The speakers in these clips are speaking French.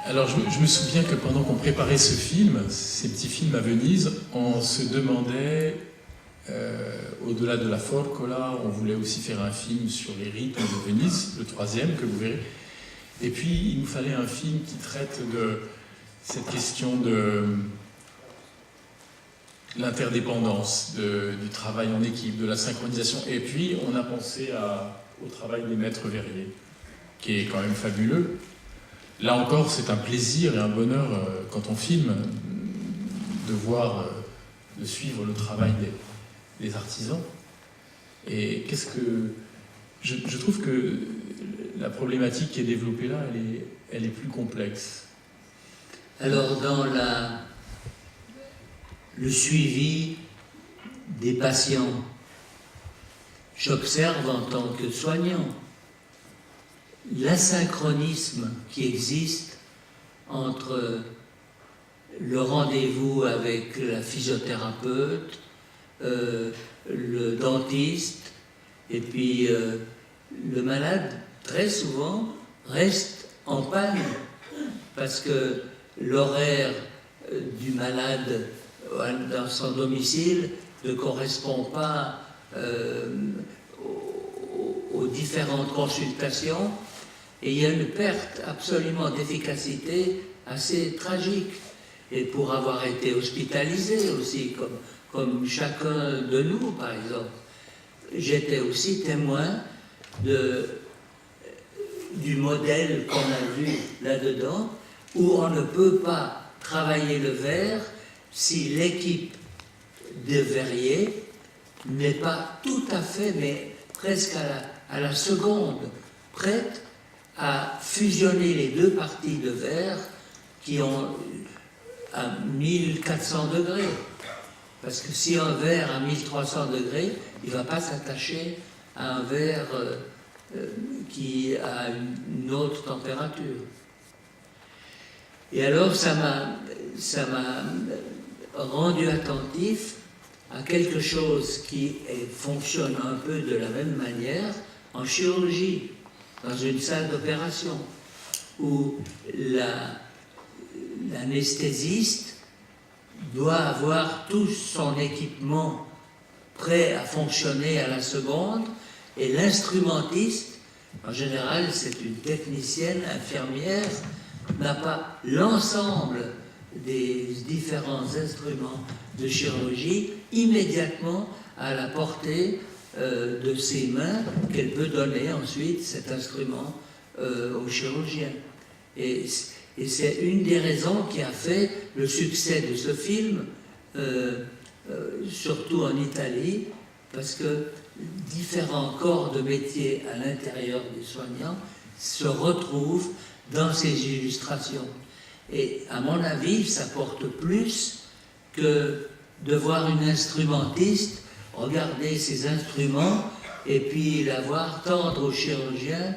Alors, je me souviens que pendant qu'on préparait ce film, ces petits films à Venise, on se demandait, au-delà de la Forcola, on voulait aussi faire un film sur les rythmes de Venise, le troisième que vous verrez. Et puis, il nous fallait un film qui traite de cette question de l'interdépendance, du travail en équipe, de la synchronisation. Et puis, on a pensé au travail des maîtres verriers, qui est quand même fabuleux. Là encore, c'est un plaisir et un bonheur, quand on filme, de voir, de suivre le travail des artisans. Et qu'est-ce que... Je trouve que la problématique qui est développée là, elle est plus complexe. Alors, dans le suivi des patients, j'observe en tant que soignant l'asynchronisme qui existe entre le rendez-vous avec la physiothérapeute, le dentiste, et puis le malade, très souvent, reste en panne parce que l'horaire du malade dans son domicile ne correspond pas aux différentes consultations, et il y a une perte absolument d'efficacité assez tragique. Et pour avoir été hospitalisé aussi, comme chacun de nous par exemple, j'étais aussi témoin du modèle qu'on a vu là-dedans, où on ne peut pas travailler le verre si l'équipe de verriers n'est pas tout à fait, mais presque à la seconde, prête à fusionner les deux parties de verre qui ont à 1400 degrés. Parce que si un verre à 1300 degrés, il ne va pas s'attacher à un verre qui a une autre température. Et alors ça m'a rendu attentif à quelque chose qui fonctionne un peu de la même manière en chirurgie, dans une salle d'opération, où l'anesthésiste doit avoir tout son équipement prêt à fonctionner à la seconde, et l'instrumentiste, en général c'est une technicienne, infirmière, n'a pas l'ensemble des différents instruments de chirurgie immédiatement à la portée de ses mains, qu'elle peut donner ensuite cet instrument au chirurgien. Et c'est une des raisons qui a fait le succès de ce film, surtout en Italie, parce que différents corps de métier à l'intérieur des soignants se retrouvent dans ces illustrations. Et à mon avis, ça porte plus que de voir une instrumentiste regarder ses instruments et puis la voir tendre au chirurgien,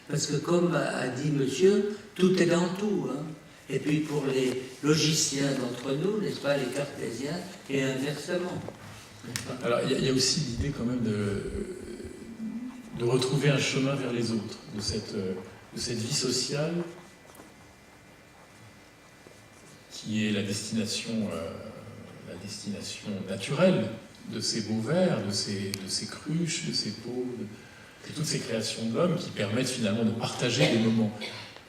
parce que comme a dit monsieur, tout est dans tout. Hein. Et puis pour les logiciens d'entre nous, n'est-ce pas, les cartésiens, et inversement. Alors il y a aussi l'idée quand même de retrouver un chemin vers les autres, de cette vie sociale qui est la destination naturelle de ces beaux vers, de ces cruches, de ces pots, de toutes ces créations de l'homme qui permettent finalement de partager des moments.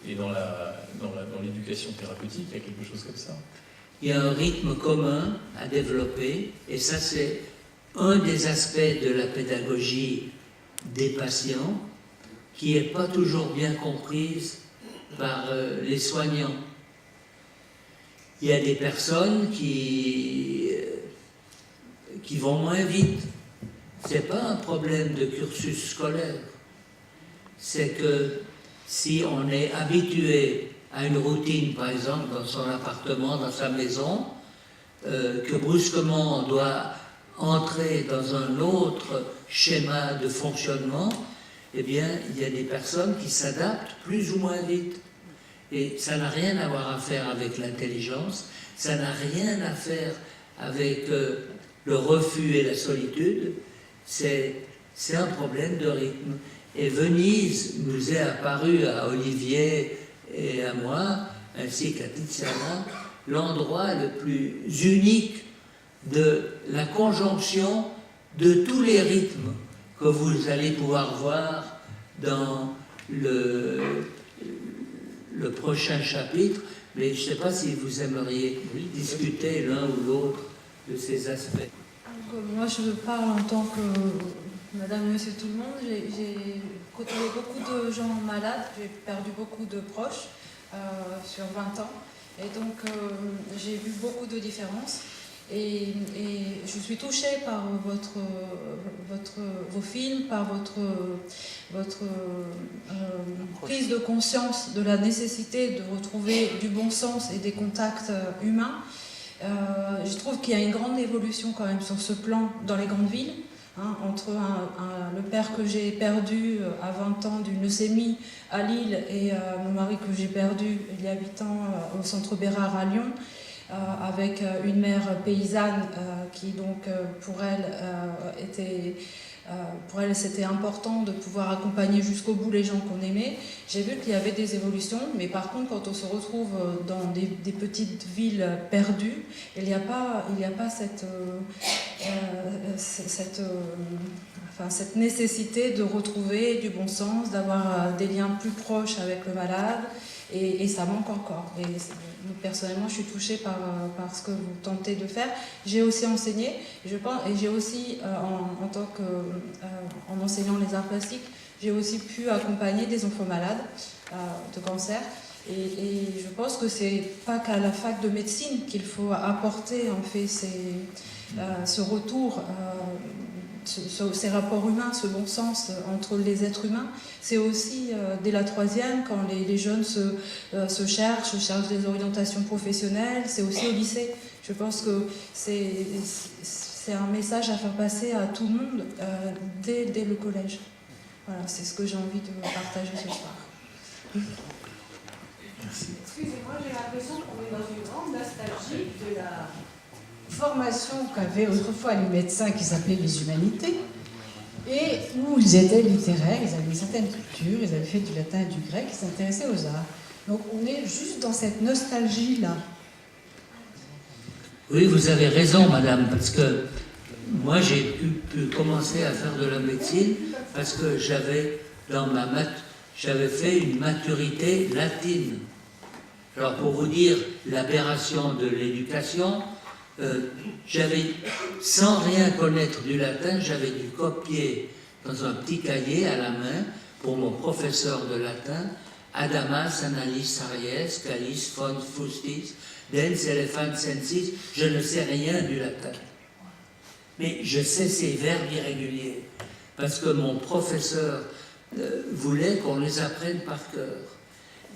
Et dans l'éducation thérapeutique, il y a quelque chose comme ça. Il y a un rythme commun à développer, et ça c'est un des aspects de la pédagogie des patients qui n'est pas toujours bien comprise par les soignants. Il y a des personnes qui vont moins vite. Ce n'est pas un problème de cursus scolaire. C'est que si on est habitué à une routine, par exemple, dans son appartement, dans sa maison, que brusquement on doit entrer dans un autre schéma de fonctionnement, eh bien, il y a des personnes qui s'adaptent plus ou moins vite. Et ça n'a rien à voir à faire avec l'intelligence, ça n'a rien à faire avec le refus et la solitude, c'est un problème de rythme. Et Venise nous est apparu à Olivier et à moi, ainsi qu'à Tiziana, l'endroit le plus unique de la conjonction de tous les rythmes que vous allez pouvoir voir dans le prochain chapitre, mais je ne sais pas si vous aimeriez discuter l'un ou l'autre de ces aspects. Moi, je parle en tant que madame et monsieur tout le monde. J'ai côtoyé beaucoup de gens malades, j'ai perdu beaucoup de proches sur 20 ans. Et donc, j'ai vu beaucoup de différences. Et je suis touchée par vos films, par votre prise de conscience de la nécessité de retrouver du bon sens et des contacts humains. Je trouve qu'il y a une grande évolution quand même sur ce plan dans les grandes villes, hein, entre le père que j'ai perdu à 20 ans d'une leucémie à Lille et mon mari que j'ai perdu il y a 8 ans au centre Bérard à Lyon, avec une mère paysanne qui donc pour elle c'était important de pouvoir accompagner jusqu'au bout les gens qu'on aimait. J'ai vu qu'il y avait des évolutions, mais par contre quand on se retrouve dans des petites villes perdues, il n'y a pas cette nécessité de retrouver du bon sens, d'avoir des liens plus proches avec le malade, et ça manque encore. Et personnellement, je suis touchée par ce que vous tentez de faire. J'ai aussi enseigné, je pense, et j'ai aussi, en enseignant les arts plastiques, j'ai aussi pu accompagner des enfants malades de cancer. Et je pense que c'est pas qu'à la fac de médecine qu'il faut apporter en fait ce retour, ces rapports humains, ce bon sens entre les êtres humains. C'est aussi dès la 3e, quand les jeunes se cherchent des orientations professionnelles, c'est aussi au lycée. Je pense que c'est un message à faire passer à tout le monde dès le collège. Voilà, c'est ce que j'ai envie de partager ce soir. Merci. Excusez-moi, j'ai l'impression qu'on est dans une grande nostalgie de la formation qu'avaient autrefois les médecins qui s'appelaient les humanités, et où ils étaient littéraires, ils avaient une certaine culture, ils avaient fait du latin et du grec, ils s'intéressaient aux arts. Donc on est juste dans cette nostalgie-là. Oui, vous avez raison, madame, parce que moi j'ai pu commencer à faire de la médecine parce que j'avais fait une maturité latine. Alors pour vous dire l'aberration de l'éducation, sans rien connaître du latin, j'avais dû copier dans un petit cahier à la main pour mon professeur de latin Adamas, Analis, Aries, Calis, Fons, Fustis, Dens, Elephant, Sensis. Je ne sais rien du latin, mais je sais ces verbes irréguliers parce que mon professeur voulait qu'on les apprenne par cœur.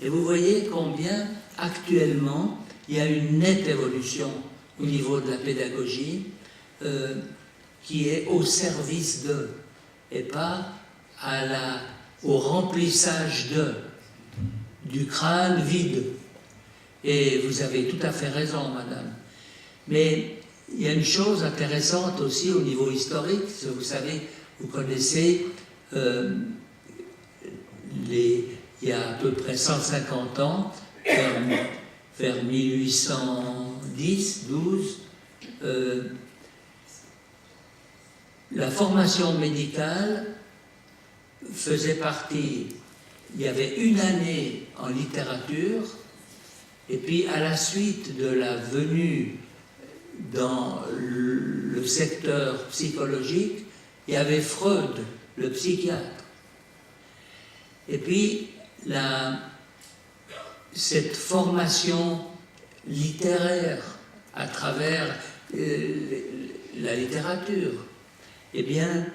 Et vous voyez combien actuellement il y a une nette évolution au niveau de la pédagogie qui est au service d'eux et pas au remplissage du crâne vide. Et vous avez tout à fait raison, madame. Mais il y a une chose intéressante aussi au niveau historique. Vous savez, vous connaissez, il y a à peu près 150 ans, vers 1810-12, la formation médicale faisait partie, il y avait une année en littérature, et puis à la suite de la venue dans le secteur psychologique, il y avait Freud, le psychiatre. Et puis cette formation littéraire à travers la littérature, eh bien,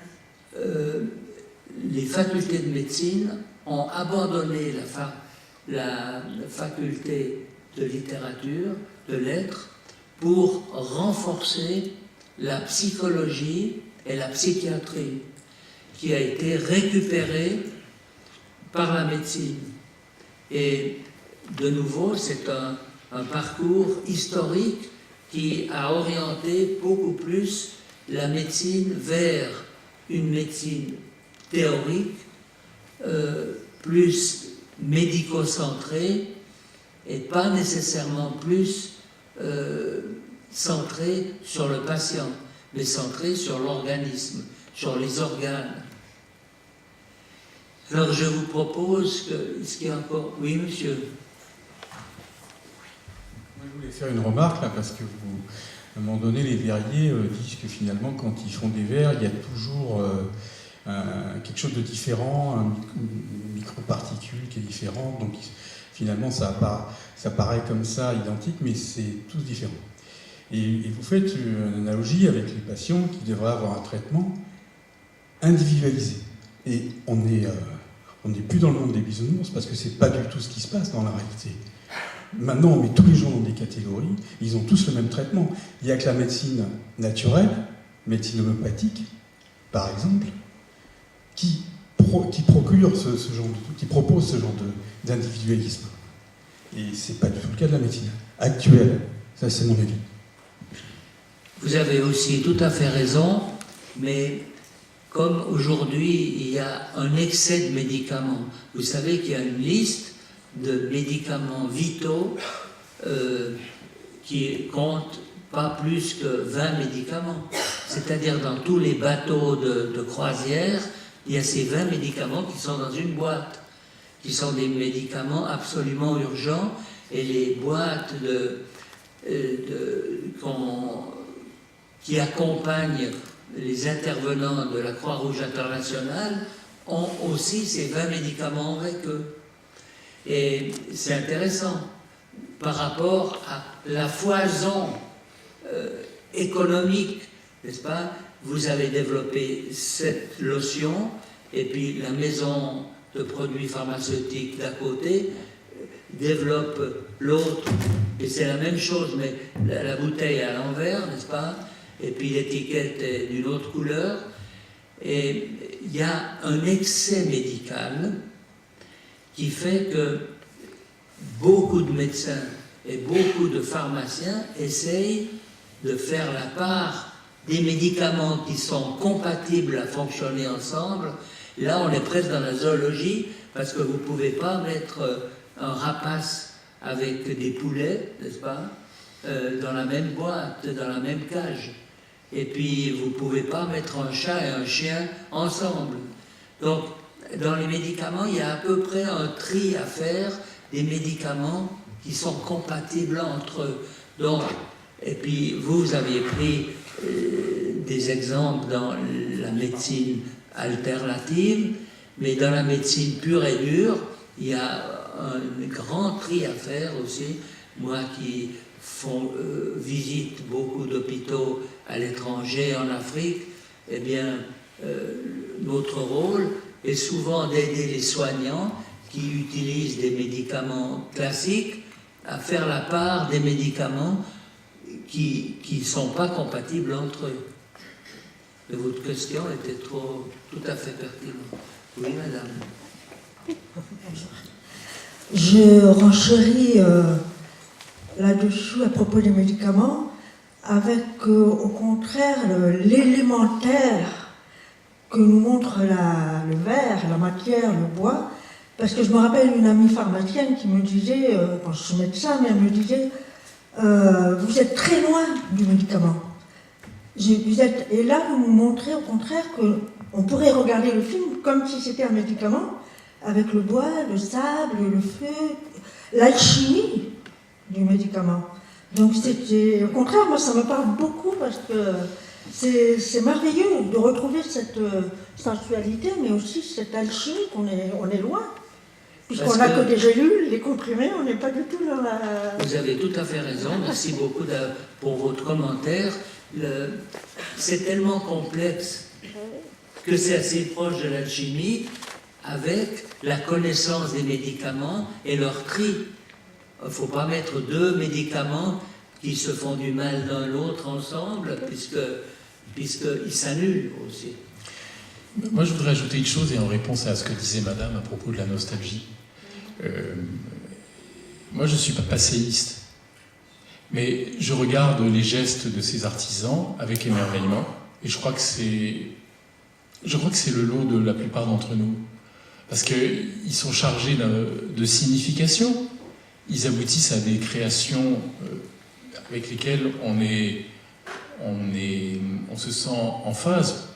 les facultés de médecine ont abandonné la faculté de littérature, de lettres, pour renforcer la psychologie et la psychiatrie, qui a été récupérée par la médecine. Et de nouveau, c'est un parcours historique qui a orienté beaucoup plus la médecine vers une médecine théorique, plus médico-centrée, et pas nécessairement plus centré sur le patient, mais centré sur l'organisme, sur les organes. Alors je vous propose que... Est-ce qu'il y a encore... Oui, monsieur. Moi, je voulais faire une remarque, là, parce que vous, à un moment donné, les verriers disent que finalement, quand ils font des verres, il y a toujours quelque chose de différent, une microparticule qui est différente. Donc, finalement, ça paraît comme ça, identique, mais c'est tous différent. Et vous faites une analogie avec les patients qui devraient avoir un traitement individualisé. Et on n'est plus dans le monde des bisounours, parce que c'est pas du tout ce qui se passe dans la réalité. Maintenant, on met tous les gens dans des catégories, ils ont tous le même traitement. Il n'y a que la médecine naturelle, médecine homéopathique, par exemple, qui procure qui propose ce genre d'individualisme. Et c'est pas du tout le cas de la médecine actuelle. Ça, c'est mon avis. Vous avez aussi tout à fait raison, mais comme aujourd'hui, il y a un excès de médicaments, vous savez qu'il y a une liste de médicaments vitaux qui compte pas plus que 20 médicaments. C'est-à-dire dans tous les bateaux de croisière, il y a ces 20 médicaments qui sont dans une boîte, qui sont des médicaments absolument urgents, et les boîtes qui accompagnent les intervenants de la Croix-Rouge internationale ont aussi ces 20 médicaments avec eux. Et c'est intéressant par rapport à la foison économique, n'est-ce pas? Vous avez développé cette lotion, et puis la maison de produits pharmaceutiques d'à côté développe l'autre, et c'est la même chose, mais la bouteille est à l'envers, n'est-ce pas? Et puis l'étiquette est d'une autre couleur, et il y a un excès médical qui fait que beaucoup de médecins et beaucoup de pharmaciens essayent de faire la part des médicaments qui sont compatibles à fonctionner ensemble. Là, on est presque dans la zoologie, parce que vous ne pouvez pas mettre un rapace avec des poulets, n'est-ce pas, dans la même boîte, dans la même cage. Et puis, vous ne pouvez pas mettre un chat et un chien ensemble. Donc, dans les médicaments, il y a à peu près un tri à faire des médicaments qui sont compatibles entre eux. Donc, et puis, vous avez pris des exemples dans la médecine alternative, mais dans la médecine pure et dure, il y a un grand tri à faire aussi. Moi qui visite beaucoup d'hôpitaux à l'étranger, en Afrique, eh bien, notre rôle est souvent d'aider les soignants qui utilisent des médicaments classiques à faire la part des médicaments qui ne sont pas compatibles entre eux. Et votre question était tout à fait pertinente. Oui, madame. Je renchéris là-dessus à propos des médicaments, avec au contraire l'élémentaire que nous montre le verre, la matière, le bois, parce que je me rappelle une amie pharmacienne qui me disait, quand je suis médecin, mais elle me disait, vous êtes très loin du médicament. Et là, vous nous montrez au contraire qu'on pourrait regarder le film comme si c'était un médicament, avec le bois, le sable, le feu, l'alchimie du médicament. Donc au contraire, moi ça me parle beaucoup, parce que c'est merveilleux de retrouver cette sensualité, mais aussi cette alchimie qu'on est loin. Puisqu'on n'a que des gélules, des comprimés, on n'est pas du tout dans la... Vous avez tout à fait raison, merci beaucoup pour votre commentaire. C'est tellement complexe que c'est assez proche de l'alchimie, avec la connaissance des médicaments et leur tri. Il ne faut pas mettre deux médicaments qui se font du mal l'un l'autre ensemble, puisqu'ils s'annulent aussi. Moi, je voudrais ajouter une chose, et en réponse à ce que disait madame à propos de la nostalgie. Moi, je ne suis pas passéiste, mais je regarde les gestes de ces artisans avec émerveillement, et je crois que c'est le lot de la plupart d'entre nous, parce qu'ils sont chargés de signification, ils aboutissent à des créations avec lesquelles on se sent en phase.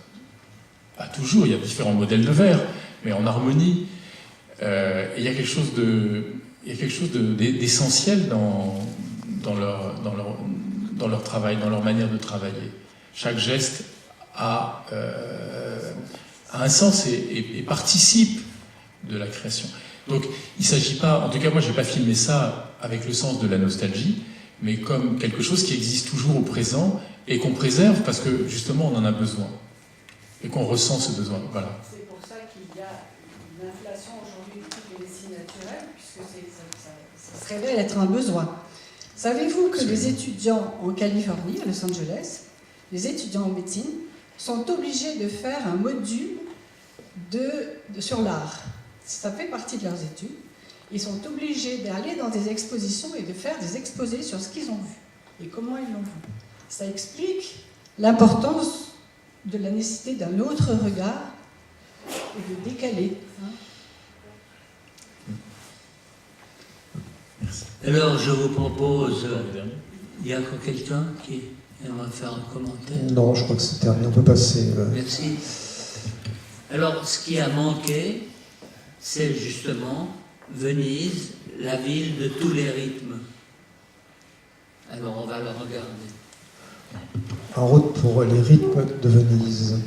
Pas toujours, il y a différents modèles de verre, mais en harmonie. Et il y a quelque chose d'essentiel dans leur travail, dans leur manière de travailler. Chaque geste a un sens et participe de la création. Donc il ne s'agit pas, en tout cas moi je n'ai pas filmé ça avec le sens de la nostalgie, mais comme quelque chose qui existe toujours au présent et qu'on préserve parce que justement on en a besoin et qu'on ressent ce besoin. Voilà. C'est pour ça qu'il y a une inflation aujourd'hui du type de médecine naturelle, puisque ça se révèle être un besoin. Savez-vous que les étudiants en Californie, à Los Angeles, les étudiants en médecine, sont obligés de faire un module sur l'art. Ça fait partie de leurs études. Ils sont obligés d'aller dans des expositions et de faire des exposés sur ce qu'ils ont vu et comment ils l'ont vu. Ça explique l'importance de la nécessité d'un autre regard et de décaler. Alors, je vous propose... Il y a encore quelqu'un qui aimerait faire un commentaire? Non, je crois que c'est terminé. On peut passer. Merci. Alors, ce qui a manqué, c'est justement Venise, la ville de tous les rythmes. Alors, on va le regarder. En route pour les rythmes de Venise.